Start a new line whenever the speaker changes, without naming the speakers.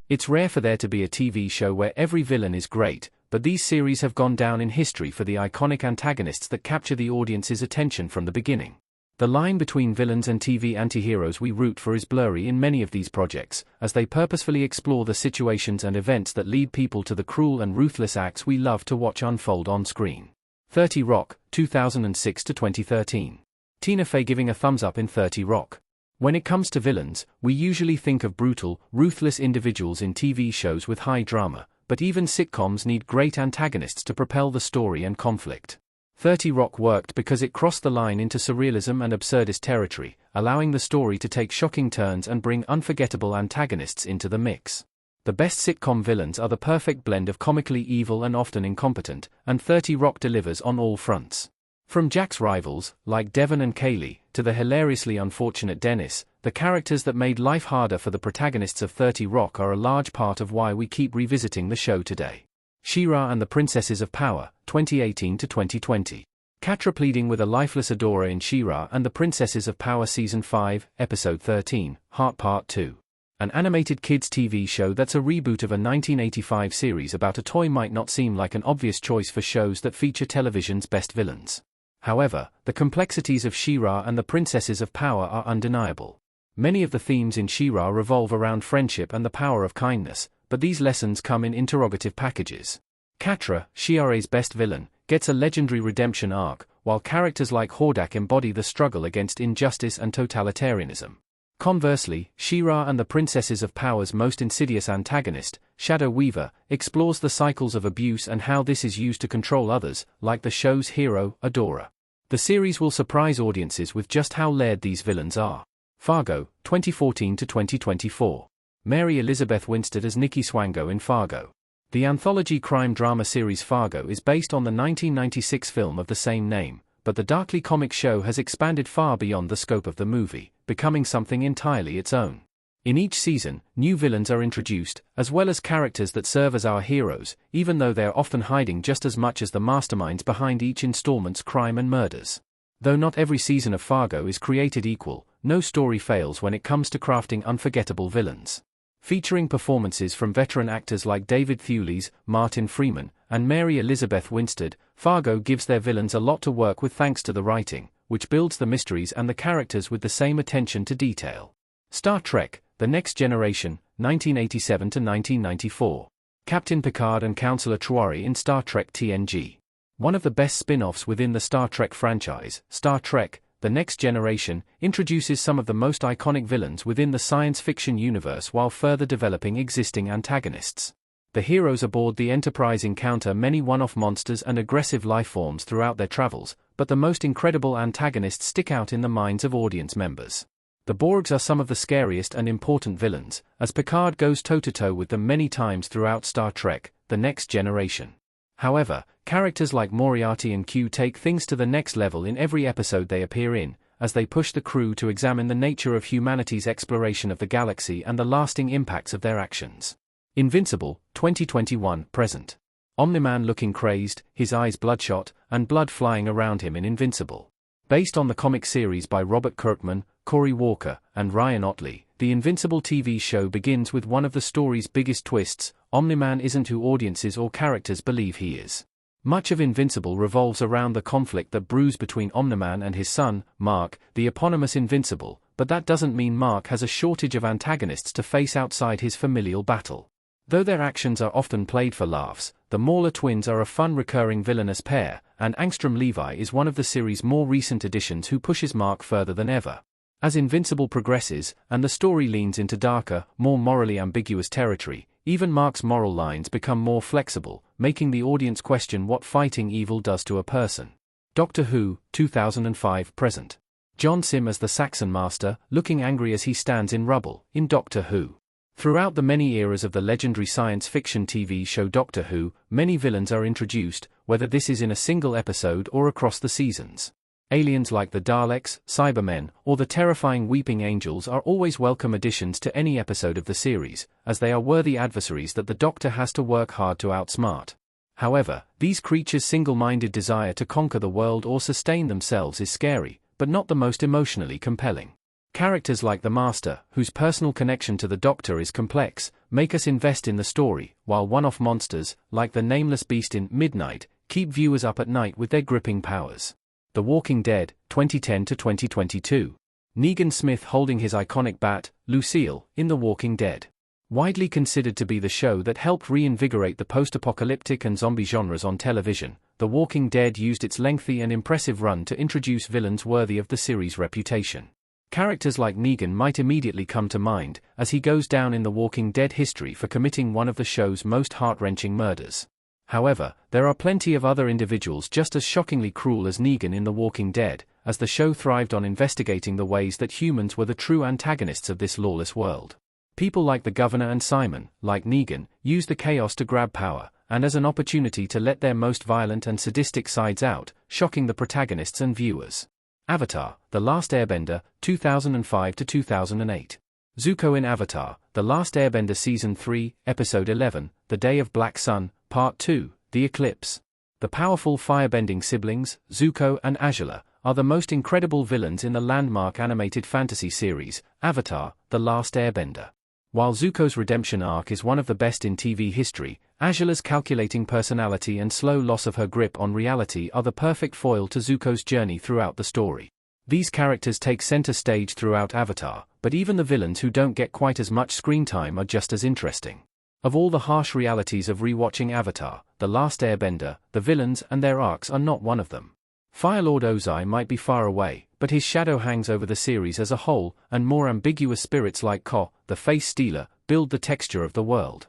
It's rare for there to be a TV show where every villain is great, but these series have gone down in history for the iconic antagonists that capture the audience's attention from the beginning. The line between villains and TV antiheroes we root for is blurry in many of these projects, as they purposefully explore the situations and events that lead people to the cruel and ruthless acts we love to watch unfold on screen. 30 Rock, 2006 to 2013. Tina Fey giving a thumbs up in 30 Rock. When it comes to villains, we usually think of brutal, ruthless individuals in TV shows with high drama, but even sitcoms need great antagonists to propel the story and conflict. 30 Rock worked because it crossed the line into surrealism and absurdist territory, allowing the story to take shocking turns and bring unforgettable antagonists into the mix. The best sitcom villains are the perfect blend of comically evil and often incompetent, and 30 Rock delivers on all fronts. From Jack's rivals, like Devon and Kaylee, to the hilariously unfortunate Dennis, the characters that made life harder for the protagonists of 30 Rock are a large part of why we keep revisiting the show today. She-Ra and the Princesses of Power, 2018 to 2020. Catra pleading with a lifeless adorer in She-Ra and the Princesses of Power Season 5, Episode 13, Heart Part 2. An animated kids' TV show that's a reboot of a 1985 series about a toy might not seem like an obvious choice for shows that feature television's best villains. However, the complexities of She-Ra and the Princesses of Power are undeniable. Many of the themes in She-Ra revolve around friendship and the power of kindness, but these lessons come in interrogative packages. Catra, She-Ra's best villain, gets a legendary redemption arc, while characters like Hordak embody the struggle against injustice and totalitarianism. Conversely, She-Ra and the Princesses of Power's most insidious antagonist, Shadow Weaver, explores the cycles of abuse and how this is used to control others, like the show's hero, Adora. The series will surprise audiences with just how layered these villains are. Fargo, 2014 to 2024. Mary Elizabeth Winstead as Nikki Swango in Fargo. The anthology crime drama series Fargo is based on the 1996 film of the same name, but the darkly comic show has expanded far beyond the scope of the movie, becoming something entirely its own. In each season, new villains are introduced, as well as characters that serve as our heroes, even though they are often hiding just as much as the masterminds behind each installment's crime and murders. Though not every season of Fargo is created equal, no story fails when it comes to crafting unforgettable villains. Featuring performances from veteran actors like David Thewlis, Martin Freeman, and Mary Elizabeth Winstead, Fargo gives their villains a lot to work with thanks to the writing, which builds the mysteries and the characters with the same attention to detail. Star Trek: The Next Generation, 1987 to 1994. Captain Picard and Counselor Truari in Star Trek TNG. One of the best spin-offs within the Star Trek franchise, Star Trek: The Next Generation, introduces some of the most iconic villains within the science fiction universe while further developing existing antagonists. The heroes aboard the Enterprise encounter many one-off monsters and aggressive lifeforms throughout their travels, but the most incredible antagonists stick out in the minds of audience members. The Borgs are some of the scariest and important villains, as Picard goes toe-to-toe with them many times throughout Star Trek: The Next Generation. However, characters like Moriarty and Q take things to the next level in every episode they appear in, as they push the crew to examine the nature of humanity's exploration of the galaxy and the lasting impacts of their actions. Invincible, 2021, present. Omni-Man looking crazed, his eyes bloodshot, and blood flying around him in Invincible. Based on the comic series by Robert Kirkman, Cory Walker, and Ryan Ottley, the Invincible TV show begins with one of the story's biggest twists: Omni-Man isn't who audiences or characters believe he is. Much of Invincible revolves around the conflict that brews between Omni-Man and his son, Mark, the eponymous Invincible, but that doesn't mean Mark has a shortage of antagonists to face outside his familial battle. Though their actions are often played for laughs, the Mauler twins are a fun recurring villainous pair, and Angstrom Levi is one of the series' more recent additions who pushes Mark further than ever. As Invincible progresses, and the story leans into darker, more morally ambiguous territory, even Mark's moral lines become more flexible, making the audience question what fighting evil does to a person. Doctor Who, 2005, present. John Sim as the Saxon Master, looking angry as he stands in rubble, in Doctor Who. Throughout the many eras of the legendary science fiction TV show Doctor Who, many villains are introduced, whether this is in a single episode or across the seasons. Aliens like the Daleks, Cybermen, or the terrifying Weeping Angels are always welcome additions to any episode of the series, as they are worthy adversaries that the Doctor has to work hard to outsmart. However, these creatures' single-minded desire to conquer the world or sustain themselves is scary, but not the most emotionally compelling. Characters like the Master, whose personal connection to the Doctor is complex, make us invest in the story, while one-off monsters, like the nameless beast in Midnight, keep viewers up at night with their gripping powers. The Walking Dead, 2010 to 2022. Negan Smith holding his iconic bat, Lucille, in The Walking Dead. Widely considered to be the show that helped reinvigorate the post-apocalyptic and zombie genres on television, The Walking Dead used its lengthy and impressive run to introduce villains worthy of the series' reputation. Characters like Negan might immediately come to mind, as he goes down in The Walking Dead history for committing one of the show's most heart-wrenching murders. However, there are plenty of other individuals just as shockingly cruel as Negan in The Walking Dead, as the show thrived on investigating the ways that humans were the true antagonists of this lawless world. People like the Governor and Simon, like Negan, use the chaos to grab power, and as an opportunity to let their most violent and sadistic sides out, shocking the protagonists and viewers. Avatar, The Last Airbender, 2005 to 2008. Zuko in Avatar, The Last Airbender Season 3, Episode 11, The Day of Black Sun, Part 2, The Eclipse. The powerful firebending siblings, Zuko and Azula, are the most incredible villains in the landmark animated fantasy series, Avatar, The Last Airbender. While Zuko's redemption arc is one of the best in TV history, Azula's calculating personality and slow loss of her grip on reality are the perfect foil to Zuko's journey throughout the story. These characters take center stage throughout Avatar, but even the villains who don't get quite as much screen time are just as interesting. Of all the harsh realities of rewatching Avatar, The Last Airbender, the villains and their arcs are not one of them. Fire Lord Ozai might be far away, but his shadow hangs over the series as a whole, and more ambiguous spirits like Ko, the Face Stealer, build the texture of the world.